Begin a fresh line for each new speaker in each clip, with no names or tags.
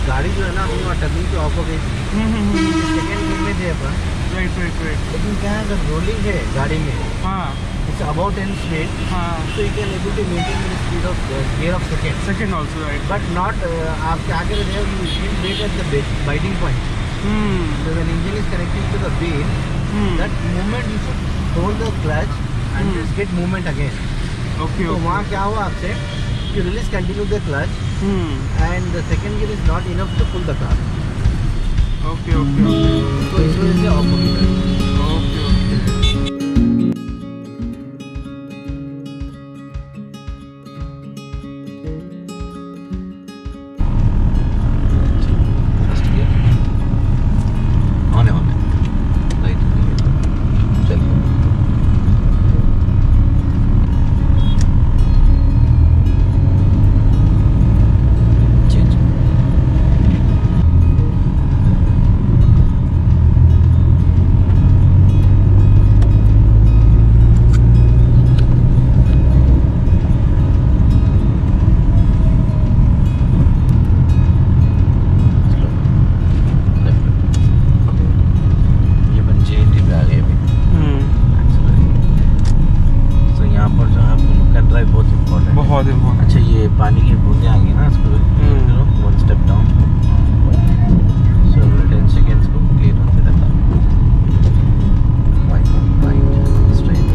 गाड़ी जो है ना अपनी वहाँ टर्निंग पे ऑफ हो गई थी, सेकेंड गियर में थे अपन।
Right right right.
लेकिन क्या है, अगर रोलिंग है गाड़ी में,
हाँ
इट्स अबाउट 10 स्पीड,
हाँ
so you can able to maintain the speed of gear of second.
Second also right.
But not आप क्या कर रहे हो, you didn't brake at the biting point. So when engine is connected to the wheel, that moment you should hold the clutch and just get movement again.
Okay
तो वहाँ क्या हुआ आपसे, you release continue the clutch and the second gear is not enough to pull the car.
Okay okay okay
तो इस वजह से of हो गया।
Okay okay.
First gear on है, राइट चलिए। चेंज। ये बन JNT पे आ गए अभी। तो यहाँ पर जो है आपको लुक एंड ड्राइव बहुत इम्पोर्टेंट है।
बहुत इम्पोर्टेंट।
अच्छा, ये पानी की बूंदें आ गई ना, इसको वन स्टेप डाउन, सो 10 सेकेंड्स को क्लियर होते रहता है। Right straight.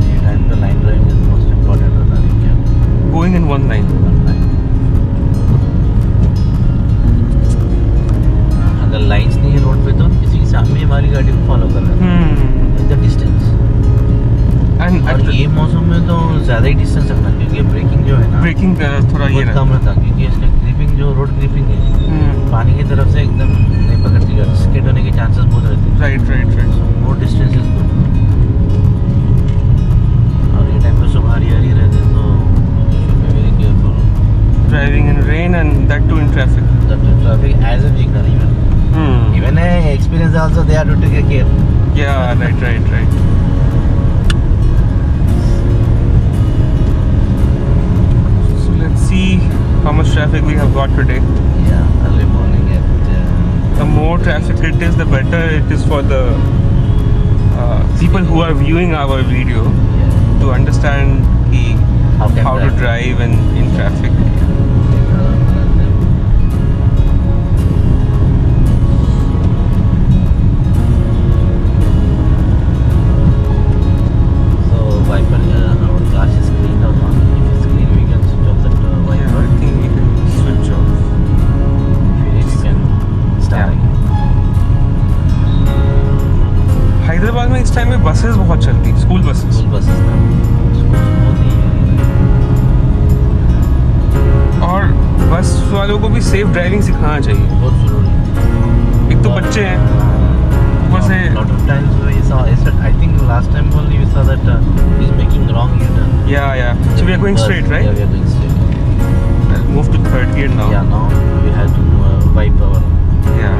ये टाइम पे line driving is most important होता है क्या।
Going in one line.
अगर लाइंस नहीं है रोड पे तो किसी के सामने हमारी गाड़ी को फॉलो कर रहा है द डिस्टेंस।
एंड
और ये मौसम में तो ज़्यादा ही डिस्टेंस रखना, क्योंकि ब्रेकिंग जो है ना
ब्रेकिंग थोड़ा ये
बहुत कम रहता, क्योंकि इसका ग्रिपिंग जो रोड ग्रिपिंग है पानी की तरफ से एकदम नहीं पकड़ती, गाड़ी स्किड होने के चांसेस बहुत रहते हैं।
Right right right.
More distance is good. और ये टाइम पे सब हरी रहते हैं, तो very careful
driving in rain and that too in traffic.
Traffic as a beginner even experience also they have to take care.
Yeah, right. So let's see how much traffic we have got today.
Yeah, early morning at
The more traffic it is, the better it is for the people who are viewing our video to understand how to drive in traffic. Hyderabad में इस time में buses बहुत चलती हैं, school buses और बस वालों को भी सेफ ड्राइविंग सिखाना चाहिए,
बहुत जरूरी।
एक तो बच्चे हैं ऊपर से।
lot of times we saw, I think last time only we saw that he's making wrong U-turn.
Yeah. So we are going straight, right?
Yeah, we are going straight.
I'll move to third gear now.
Yeah, now we have to wipe our
Yeah.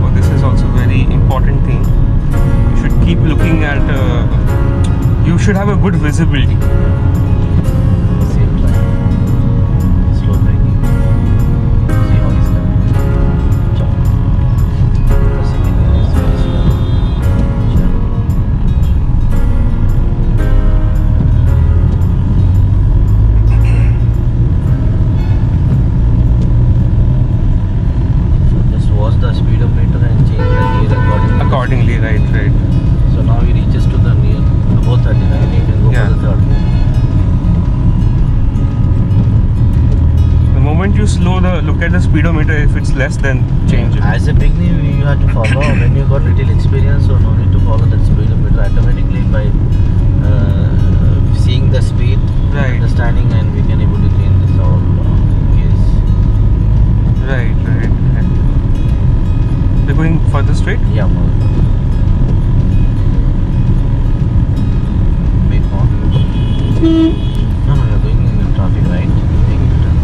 Oh, this is also very important thing. You should keep looking at. You should have a good visibility.
Same time. Slow braking. See how he's coming. Chop. The second gear is very slow. Just watch the speedometer and change the gear accordingly.
Right.
So now he reaches to the near above 39. You can go
Yeah.
for the third gear.
The moment you slow look at the speedometer. If it's less, then change it.
As a beginner, you have to follow. When you got little experience, so no need to follow that speedometer automatically by seeing the speed,
Right.
understanding, and we can able to change this all gears.
Right. We're going further straight.
Yeah, more. Make on. No, you're going in traffic, right? Make U-turn.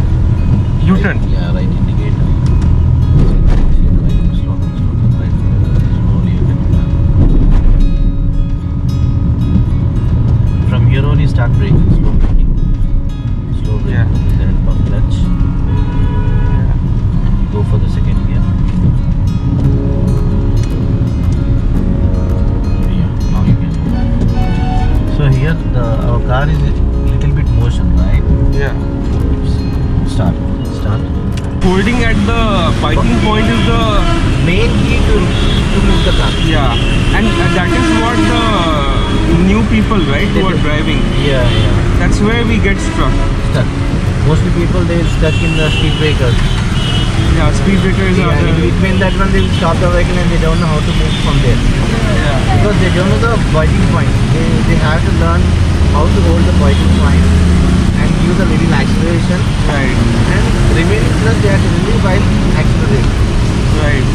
U-turn.
Right, yeah, right indicator. Slow down, right. Slowly you can turn. From here on you start braking, slow braking. motion, right?
Yeah.
Start.
Holding at the biting point is the
Main key to move the car.
yeah, and that is what the new people, right, who are driving.
Yeah.
That's where we get stuck.
Stuck. Mostly people they stuck in the speed breakers.
Yeah, speed breakers are
Yeah, in
the
between that one they will stop the vehicle and they don't know how to move from there.
yeah.
Because they don't know the biting point. They have to learn how to hold the biting point and use a little acceleration
Right,
and remaining plus they have to relieve while accelerating.
right.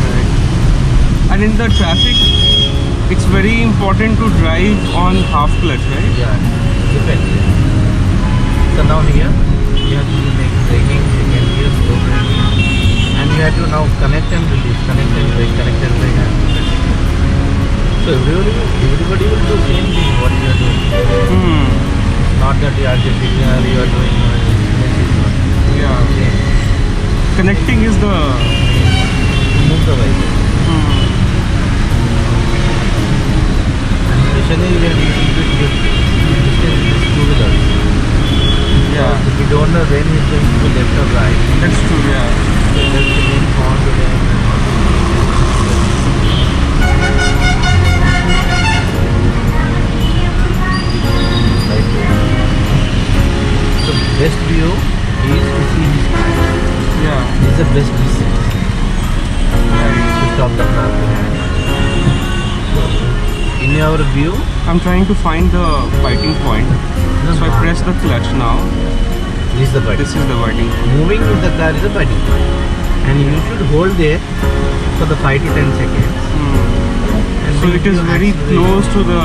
And in the traffic, it's very important to drive on half clutch, right?
Yeah, depends. So now here you have to make braking, second gear, slow braking, and you have to now connect and release, connect and brake, connect and brake. So everybody will do same thing what you are doing. Not that you are just you are doing
Yeah.
same.
Connecting is the
To move the vehicle. And especially when you distance is two-wheelers.
yeah.
If you don't know when he's going to go left or right,
That's true. Yeah.
so just remain on to them. Right. So best view is to see his car.
Yeah.
This is the best distance
Right.
to stop the car behind. So in your view,
I'm trying to find the biting point. So I press the clutch now.
this is the biting.
This is the biting point.
Moving with the car is a biting point. And you should hold there for the 5 to 10 seconds. And
So
then
it is
you
very
accelerate.
close to the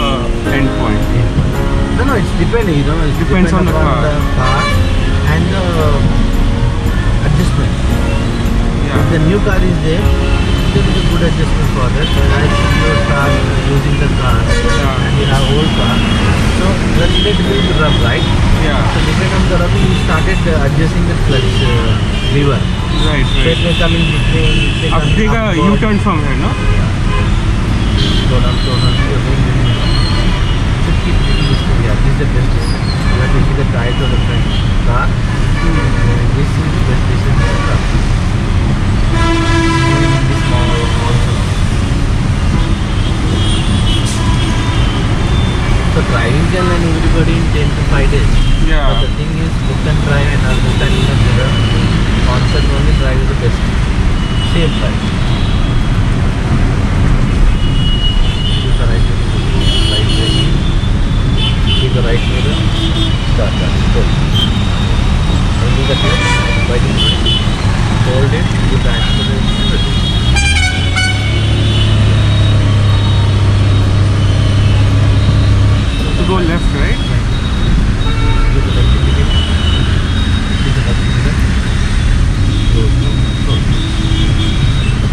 end point.
No, it's depending, it
Depends on the
upon
car.
the car and the adjustment. If
Yeah.
the new car is there, there is a good adjustment for that. As you start using the car
Yeah.
and you have old car, so the little bit rough, right?
Yeah.
So depending on the rough, you started adjusting the clutch lever.
Right.
So it
Right.
may come in between. it may
Up
come
take a
upward.
U-turn from here, no?
Go down, so keep this, yeah, this is the best distance. You have to see the tires of the front car. This is the best distance of the car. This small also. So driving can learn everybody in 10 to 5 days. But
Yeah.
the thing is, book and drive and understanding the mirror concept only drive is the best. Same drive. Use the right braking. Keep the right mirror. Start that. Go. Only the clutch. Biting point. Hold it. Give the acceleration. Release.
To go left, right?
Give the left indicator. Give the left mirror. Go.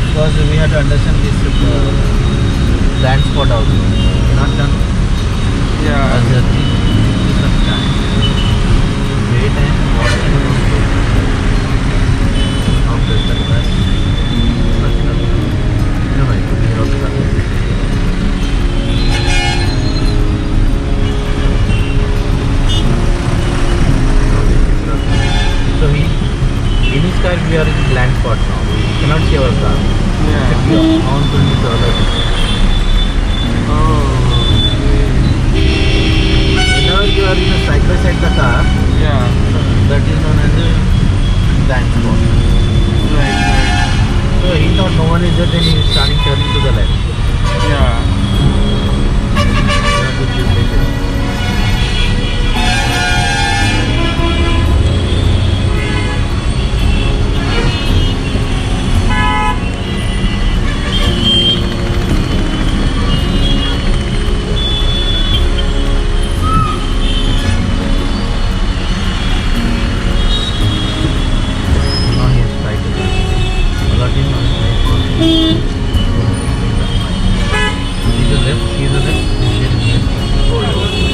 Because we have to understand this blind spot also. Cannot turn
Yeah.
as a thing. Some time. Wait and watch and go. After the class. No, I could hear also that. So in his car we are in blind spot now. We cannot see our car.
Yeah.
We are on to the other.
Oh.
Whenever you are in a side by side the car,
Yeah.
that is known as a blind spot.
Right. Right.
So he thought no one is there, then he is starting turning to the left.
Yeah.
You have to give it. Now he is trying to alert him on see the left, hold.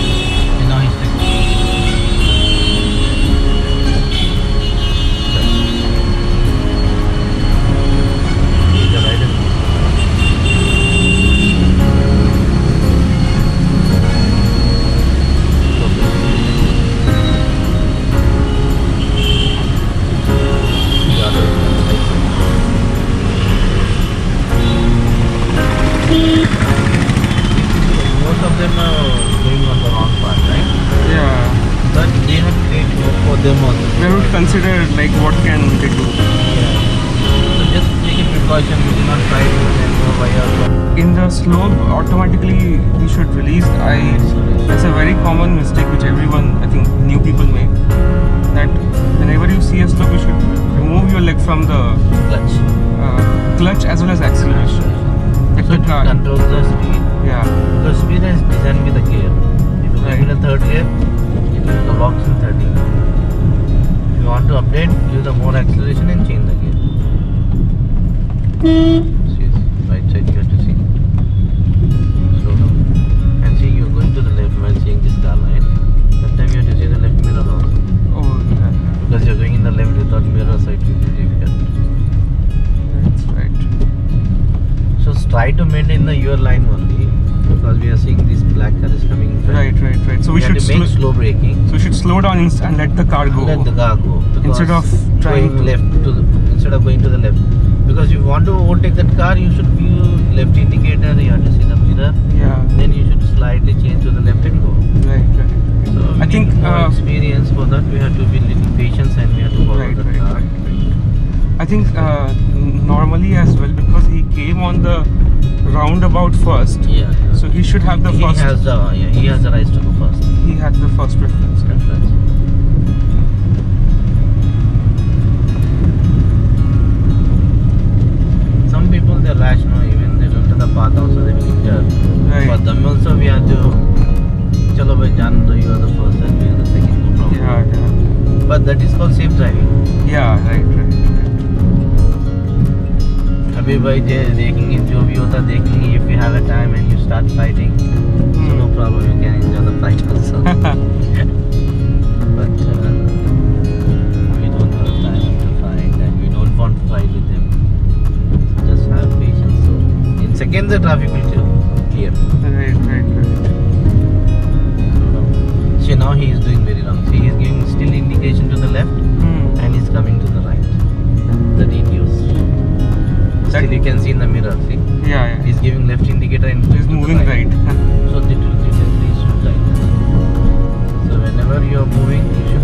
we have to take for them also.
We have to consider like what can they do.
So just take a precaution. We do not try to go via.
In the slope, automatically we should release. That's a very common mistake which everyone, I think, new people make. That whenever you see a slope, you should remove your leg from the
Clutch.
clutch as well as acceleration. Let
So
the
it
car.
controls the speed.
Yeah.
Because speed is designed with the gear. If you
Right.
give it a third gear, it will locks in 30. If you want to update, give the more acceleration and change the gear. See, right side you have to see. Slow down. And see, you're going to the left while seeing this car line. That time you have to see the left mirror also.
Oh, yeah.
Because you're going in the left without mirror side, it will be difficult.
That's right.
So try to maintain the your line only. Because we are seeing this black car is coming in front.
Right. So we
have
should
to make slow braking.
So we should slow down and let the car go.
Let the car go. Because
Instead of trying
going
to-
left to the, instead of going to the left. Because if you want to overtake that car, you should view left indicator. You have to see the mirror.
Yeah.
Then you should slightly change to the left and go.
Right.
So
I think,
experience for that we have to be little patient and we have to follow the car.
I think normally as well, because he came on the roundabout first,
Yeah.
so he should have the
he
first.
has the right to go first.
He had the first preference.
Preference. Some people they're rash, no, even they don't know the path also they will turn.
Right.
For them also we have to chalo bhai jaan do, you are the first and we are the second, no problem.
Yeah.
But that is called safe driving.
Yeah. Right.
अभी भाई देखेंगे जो भी होता देखेंगे if you have a time and you start fighting so no problem you can enjoy the fight also. But we don't have time to fight and we don't want to fight with them. So just have patience. So in seconds the traffic will clear.
Right.
See now he is doing very wrong. See he is giving still indication to the left and he's coming to the right. The details. Still you can see in the mirror. See
Yeah.
he's giving left indicator and
He's
to the
moving right.
So it will reach right. So whenever you are moving, you